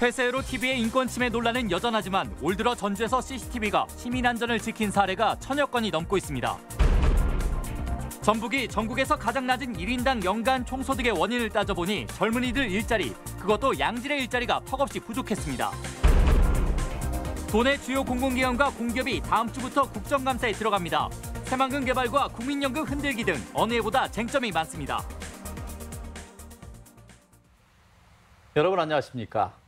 폐쇄로 TV의 인권 침해 논란은 여전하지만 올 들어 전주에서 CCTV가 시민 안전을 지킨 사례가 1000여 건이 넘고 있습니다. 전북이 전국에서 가장 낮은 1인당 연간 총소득의 원인을 따져보니 젊은이들 일자리, 그것도 양질의 일자리가 턱없이 부족했습니다. 도내 주요 공공기관과 공기업이 다음 주부터 국정감사에 들어갑니다. 새만금 개발과 국민연금 흔들기 등 어느 해보다 쟁점이 많습니다. 여러분 안녕하십니까?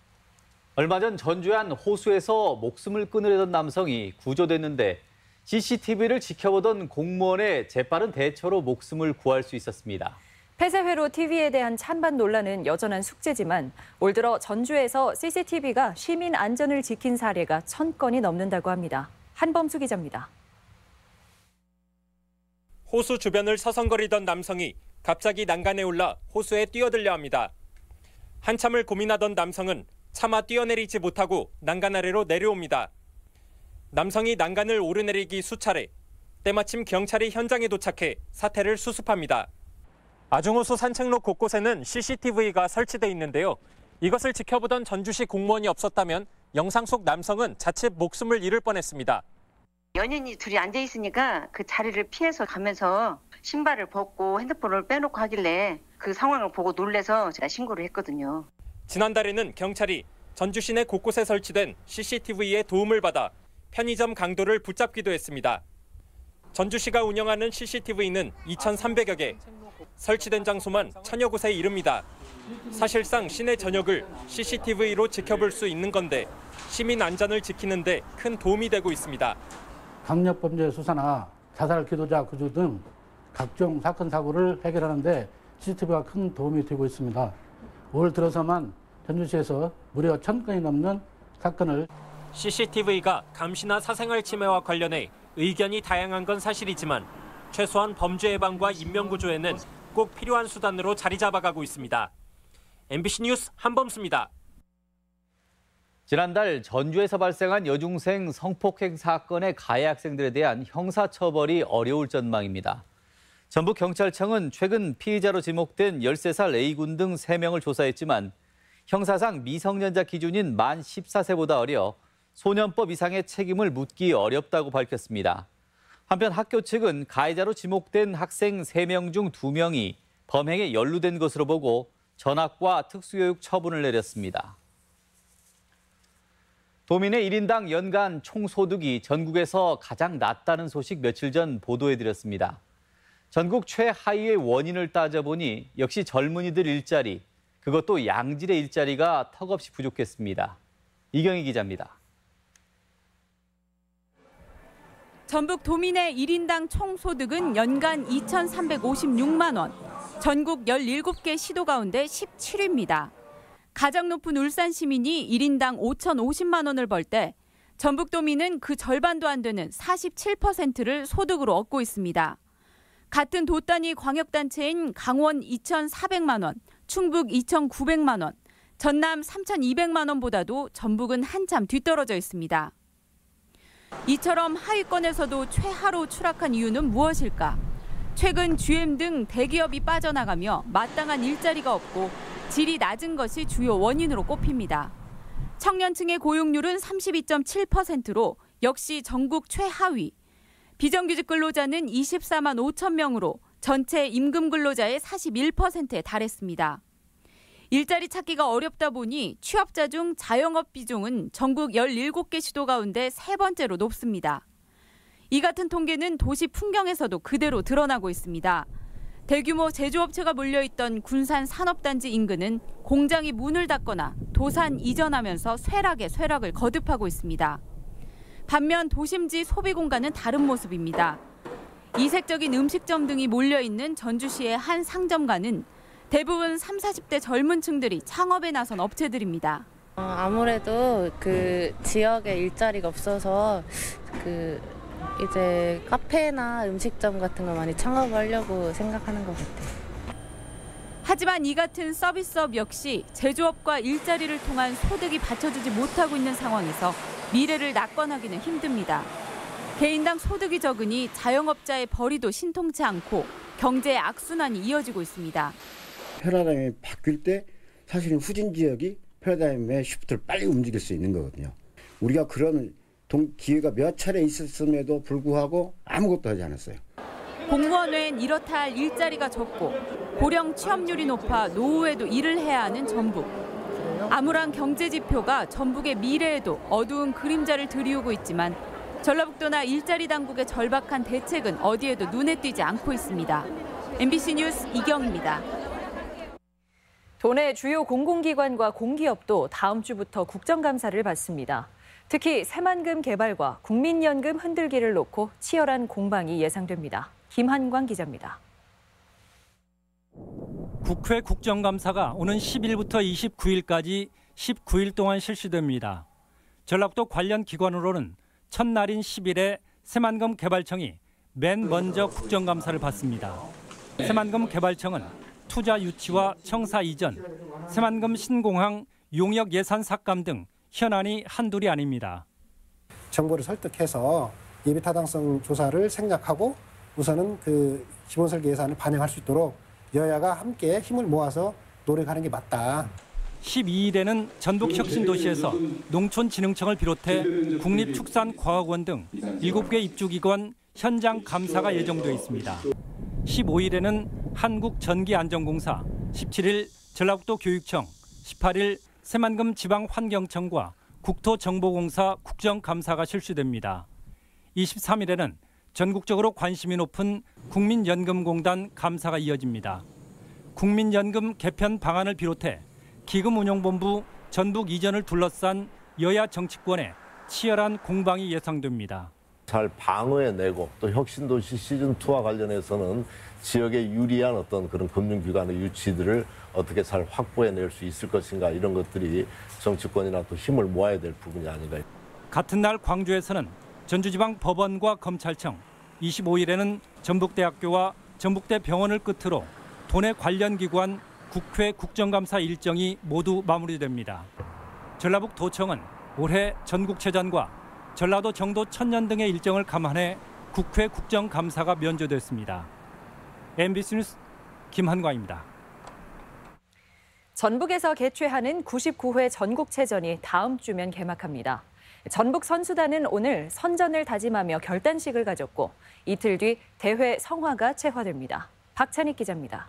얼마 전 전주의 한 호수에서 목숨을 끊으려던 남성이 구조됐는데 CCTV를 지켜보던 공무원의 재빠른 대처로 목숨을 구할 수 있었습니다. 폐쇄회로 TV에 대한 찬반 논란은 여전한 숙제지만 올 들어 전주에서 CCTV가 시민 안전을 지킨 사례가 1000건이 넘는다고 합니다. 한범수 기자입니다. 호수 주변을 서성거리던 남성이 갑자기 난간에 올라 호수에 뛰어들려 합니다. 한참을 고민하던 남성은 차마 뛰어내리지 못하고 난간 아래로 내려옵니다. 남성이 난간을 오르내리기 수차례, 때마침 경찰이 현장에 도착해 사태를 수습합니다. 아중호수 산책로 곳곳에는 CCTV가 설치돼 있는데요. 이것을 지켜보던 전주시 공무원이 없었다면 영상 속 남성은 자칫 목숨을 잃을 뻔했습니다. 연인이 둘이 앉아 있으니까 그 자리를 피해서 가면서 신발을 벗고 핸드폰을 빼놓고 하길래 그 상황을 보고 놀래서 제가 신고를 했거든요. 지난달에는 경찰이 전주 시내 곳곳에 설치된 CCTV의 도움을 받아 편의점 강도를 붙잡기도 했습니다. 전주시가 운영하는 CCTV는 2,300여 개, 설치된 장소만 1000여 곳에 이릅니다. 사실상 시내 전역을 CCTV로 지켜볼 수 있는 건데 시민 안전을 지키는 데 큰 도움이 되고 있습니다. 강력범죄 수사나 자살 기도자 구조 등 각종 사건 사고를 해결하는 데 CCTV가 큰 도움이 되고 있습니다. 올 들어서만 전주시에서 무려 1000건이 넘는 사건을 CCTV가 감시나 사생활 침해와 관련해 의견이 다양한 건 사실이지만 최소한 범죄 예방과 인명구조에는 꼭 필요한 수단으로 자리 잡아가고 있습니다. MBC 뉴스 한범수입니다. 지난달 전주에서 발생한 여중생 성폭행 사건의 가해 학생들에 대한 형사처벌이 어려울 전망입니다. 전북경찰청은 최근 피의자로 지목된 13살 A군 등 3명을 조사했지만 형사상 미성년자 기준인 만 14세보다 어려 소년법 이상의 책임을 묻기 어렵다고 밝혔습니다. 한편 학교 측은 가해자로 지목된 학생 3명 중 2명이 범행에 연루된 것으로 보고 전학과 특수교육 처분을 내렸습니다. 도민의 1인당 연간 총소득이 전국에서 가장 낮다는 소식 며칠 전 보도해드렸습니다. 전국 최하위의 원인을 따져보니 역시 젊은이들 일자리, 그것도 양질의 일자리가 턱없이 부족했습니다. 이경희 기자입니다. 전북 도민의 1인당 총소득은 연간 2,356만 원, 전국 17개 시도 가운데 17위입니다. 가장 높은 울산 시민이 1인당 5,050만 원을 벌 때 전북 도민은 그 절반도 안 되는 47%를 소득으로 얻고 있습니다. 같은 도 단위 광역단체인 강원 2,400만 원, 충북 2,900만 원, 전남 3,200만 원보다도 전북은 한참 뒤떨어져 있습니다. 이처럼 하위권에서도 최하로 추락한 이유는 무엇일까? 최근 GM 등 대기업이 빠져나가며 마땅한 일자리가 없고 질이 낮은 것이 주요 원인으로 꼽힙니다. 청년층의 고용률은 32.7%로 역시 전국 최하위. 비정규직 근로자는 24만 5천 명으로 전체 임금 근로자의 41%에 달했습니다. 일자리 찾기가 어렵다 보니 취업자 중 자영업 비중은 전국 17개 시도 가운데 3번째로 높습니다. 이 같은 통계는 도시 풍경에서도 그대로 드러나고 있습니다. 대규모 제조업체가 몰려있던 군산 산업단지 인근은 공장이 문을 닫거나 도산 이전하면서 쇠락을 거듭하고 있습니다. 반면 도심지 소비 공간은 다른 모습입니다. 이색적인 음식점 등이 몰려있는 전주시의 한 상점가는 대부분 30, 40대 젊은 층들이 창업에 나선 업체들입니다. 아무래도 그 지역에 일자리가 없어서 이제 카페나 음식점 같은 거 많이 창업하려고 생각하는 것 같아요. 하지만 이 같은 서비스업 역시 제조업과 일자리를 통한 소득이 받쳐주지 못하고 있는 상황에서 미래를 낙관하기는 힘듭니다. 개인당 소득이 적으니 자영업자의 벌이도 신통치 않고 경제의 악순환이 이어지고 있습니다. 현안이 바뀔 때 사실은 후진 지역이 패러다임의 시프트를 빨리 움직일 수 있는 거거든요. 우리가 그런 기회가 몇 차례 있었음에도 불구하고 아무것도 하지 않았어요. 공무원 외엔 이렇다 할 일자리가 적고 고령 취업률이 높아 노후에도 일을 해야 하는 전북. 암울한 경제 지표가 전북의 미래에도 어두운 그림자를 드리우고 있지만 전라북도나 일자리 당국의 절박한 대책은 어디에도 눈에 띄지 않고 있습니다. MBC 뉴스 이경입니다. 도내 주요 공공기관과 공기업도 다음 주부터 국정감사를 받습니다. 특히 새만금 개발과 국민연금 흔들기를 놓고 치열한 공방이 예상됩니다. 김한광 기자입니다. 국회 국정감사가 오는 10일부터 29일까지 19일 동안 실시됩니다. 전라북도 관련 기관으로는 첫날인 10일에 새만금 개발청이 맨 먼저 국정감사를 받습니다. 새만금 개발청은 투자 유치와 청사 이전, 새만금 신공항 용역 예산 삭감 등 현안이 한둘이 아닙니다. 정부를 설득해서 예비 타당성 조사를 생략하고 우선은 그 기본설계 예산을 반영할 수 있도록 여야가 함께 힘을 모아서 노력하는 게 맞다. 12일에는 전북혁신도시에서 농촌진흥청을 비롯해 국립축산과학원 등 7개 입주기관 현장 감사가 예정돼 있습니다. 15일에는 한국전기안전공사, 17일 전라북도 교육청, 18일 새만금 지방환경청과 국토정보공사 국정감사가 실시됩니다. 23일에는 전국적으로 관심이 높은 국민연금공단 감사가 이어집니다. 국민연금 개편 방안을 비롯해 기금운용본부 전북 이전을 둘러싼 여야 정치권의 치열한 공방이 예상됩니다. 잘 방어해내고 또 혁신도시 시즌2와 관련해서는 지역에 유리한 어떤 그런 금융기관의 유치들을 어떻게 잘 확보해낼 수 있을 것인가 이런 것들이 정치권이나 또 힘을 모아야 될 부분이 아닌가. 같은 날 광주에서는 전주지방법원과 검찰청, 25일에는 전북대학교와 전북대 병원을 끝으로 도내 관련 기관 국회 국정감사 일정이 모두 마무리됩니다. 전라북도청은 올해 전국체전과 전라도 정도 천년 등의 일정을 감안해 국회 국정감사가 면제됐습니다. MBC 뉴스 김한광입니다. 전북에서 개최하는 99회 전국체전이 다음 주면 개막합니다. 전북 선수단은 오늘 선전을 다짐하며 결단식을 가졌고 이틀 뒤 대회 성화가 채화됩니다. 박찬익 기자입니다.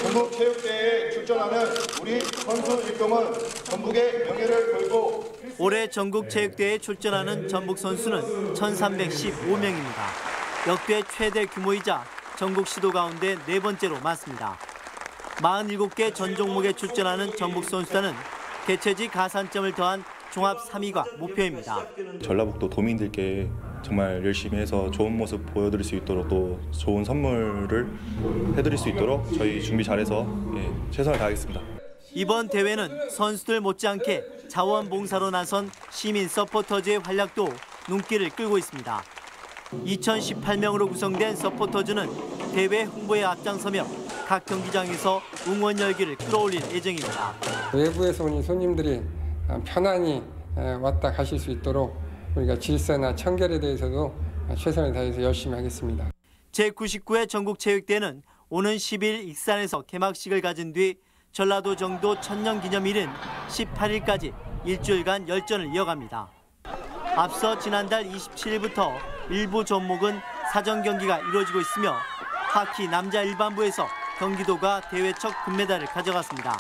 전북체육대회에 출전하는 우리 선수 일동은 전북의 명예를 걸고 올해 전국체육대회에 출전하는 전북 선수는 1,315명입니다. 역대 최대 규모이자 전국 시도 가운데 네 번째로 많습니다. 47개 전 종목에 출전하는 전북 선수단은 개최지 가산점을 더한 종합 3위가 목표입니다. 전라북도 도민들께 정말 열심히 해서 좋은 모습 보여드릴 수 있도록 또 좋은 선물을 해드릴 수 있도록 저희 준비 잘해서 최선을 다하겠습니다. 이번 대회는 선수들 못지않게 자원봉사로 나선 시민 서포터즈의 활약도 눈길을 끌고 있습니다. 2018명으로 구성된 서포터즈는 대회 홍보에 앞장서며 각 경기장에서 응원 열기를 끌어올릴 예정입니다. 외부에서 오는 손님들이 편안히 왔다 가실 수 있도록 우리가 질서나 청결에 대해서도 최선을 다해서 열심히 하겠습니다. 제99회 전국체육대회는 오는 10일 익산에서 개막식을 가진 뒤 전라도 정도 천년기념일인 18일까지 일주일간 열전을 이어갑니다. 앞서 지난달 27일부터 일부 종목은 사전 경기가 이루어지고 있으며 하키 남자 일반부에서 경기도가 대회 첫 금메달을 가져갔습니다.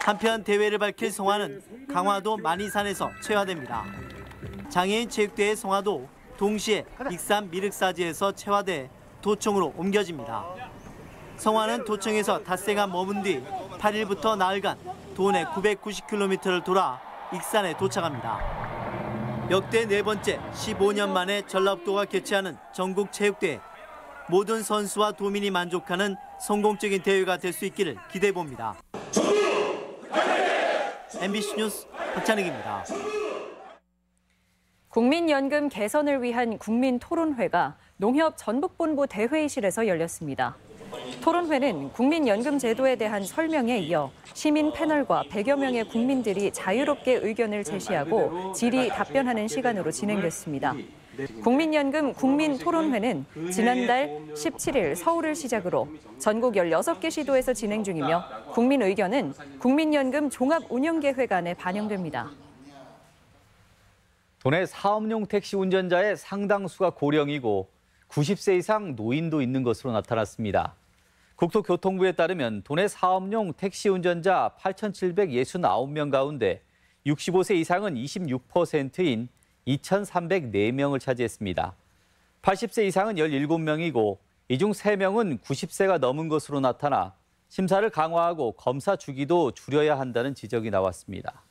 한편 대회를 밝힐 성화는 강화도 만이산에서 채화됩니다. 장애인 체육대회 성화도 동시에 익산 미륵사지에서 채화돼 도청으로 옮겨집니다. 성화는 도청에서 닷새간 머문 뒤 8일부터 나흘간 도내 990km를 돌아 익산에 도착합니다. 역대 네 번째 15년 만에 전라북도가 개최하는 전국체육대회. 모든 선수와 도민이 만족하는 성공적인 대회가 될 수 있기를 기대해봅니다. MBC 뉴스 박찬익입니다. 국민연금 개선을 위한 국민토론회가 농협 전북본부 대회의실에서 열렸습니다. 토론회는 국민연금 제도에 대한 설명에 이어 시민 패널과 100여 명의 국민들이 자유롭게 의견을 제시하고 질의 답변하는 시간으로 진행됐습니다. 국민연금 국민토론회는 지난달 17일 서울을 시작으로 전국 16개 시도에서 진행 중이며 국민 의견은 국민연금 종합운영계획안에 반영됩니다. 도내 사업용 택시 운전자의 상당수가 고령이고 90세 이상 노인도 있는 것으로 나타났습니다. 국토교통부에 따르면 도내 사업용 택시 운전자 8,769명 가운데 65세 이상은 26%인 2,304명을 차지했습니다. 80세 이상은 17명이고 이 중 3명은 90세가 넘은 것으로 나타나 심사를 강화하고 검사 주기도 줄여야 한다는 지적이 나왔습니다.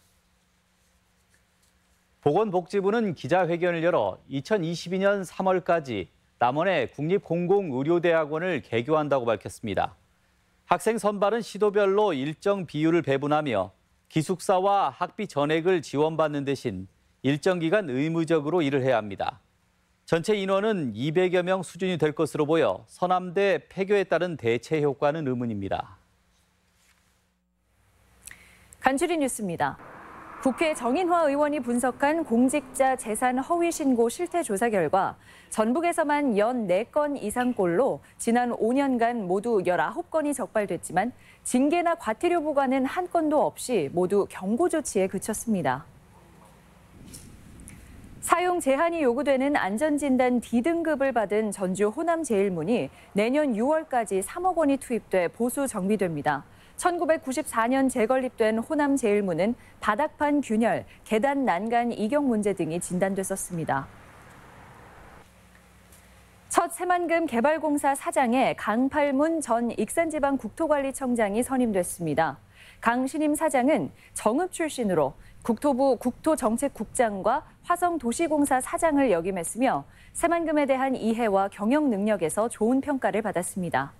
보건복지부는 기자회견을 열어 2022년 3월까지 남원의 국립공공의료대학원을 개교한다고 밝혔습니다. 학생 선발은 시도별로 일정 비율을 배분하며 기숙사와 학비 전액을 지원받는 대신 일정 기간 의무적으로 일을 해야 합니다. 전체 인원은 200여 명 수준이 될 것으로 보여 서남대 폐교에 따른 대체 효과는 의문입니다. 간추린 뉴스입니다. 국회 정인화 의원이 분석한 공직자 재산 허위 신고 실태 조사 결과 전북에서만 연 4건 이상꼴로 지난 5년간 모두 19건이 적발됐지만 징계나 과태료 부과는 한 건도 없이 모두 경고 조치에 그쳤습니다. 사용 제한이 요구되는 안전진단 D등급을 받은 전주 호남제일문이 내년 6월까지 3억 원이 투입돼 보수 정비됩니다. 1994년 재건립된 호남제일문은 바닥판 균열, 계단 난간 이경 문제 등이 진단됐었습니다. 첫 새만금 개발공사 사장에 강팔문 전 익산지방국토관리청장이 선임됐습니다. 강 신임 사장은 정읍 출신으로 국토부 국토정책국장과 화성도시공사 사장을 역임했으며 새만금에 대한 이해와 경영 능력에서 좋은 평가를 받았습니다.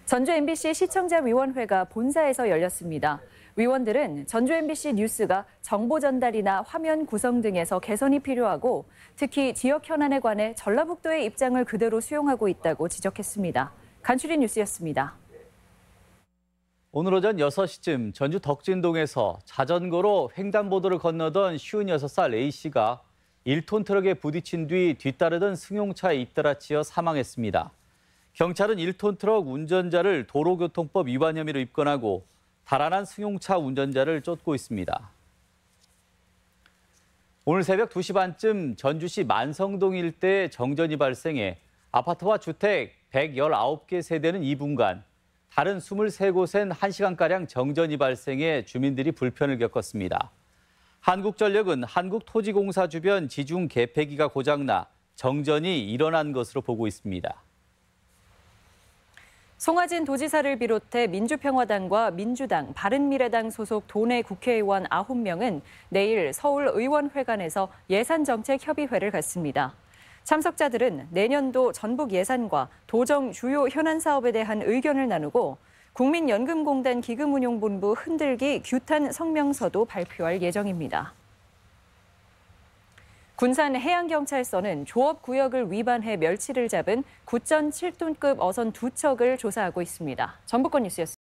전주 MBC 시청자위원회가 본사에서 열렸습니다. 위원들은 전주 MBC 뉴스가 정보 전달이나 화면 구성 등에서 개선이 필요하고 특히 지역 현안에 관해 전라북도의 입장을 그대로 수용하고 있다고 지적했습니다. 간추린 뉴스였습니다. 오늘 오전 6시쯤 전주 덕진동에서 자전거로 횡단보도를 건너던 56살 A씨가 1톤 트럭에 부딪힌 뒤 뒤따르던 승용차에 잇따라치어 사망했습니다. 경찰은 1톤 트럭 운전자를 도로교통법 위반 혐의로 입건하고 달아난 승용차 운전자를 쫓고 있습니다. 오늘 새벽 2시 반쯤 전주시 만성동 일대에 정전이 발생해 아파트와 주택 119개 세대는 2분간, 다른 23곳엔 1시간가량 정전이 발생해 주민들이 불편을 겪었습니다. 한국전력은 한국토지공사 주변 지중 개폐기가 고장나 정전이 일어난 것으로 보고 있습니다. 송하진 도지사를 비롯해 민주평화당과 민주당, 바른미래당 소속 도내 국회의원 9명은 내일 서울의원회관에서 예산정책협의회를 갖습니다. 참석자들은 내년도 전북 예산과 도정 주요 현안 사업에 대한 의견을 나누고 국민연금공단 기금운용본부 흔들기 규탄 성명서도 발표할 예정입니다. 군산해양경찰서는 조업구역을 위반해 멸치를 잡은 9.7톤급 어선 2척을 조사하고 있습니다. 전북권 뉴스였습니다.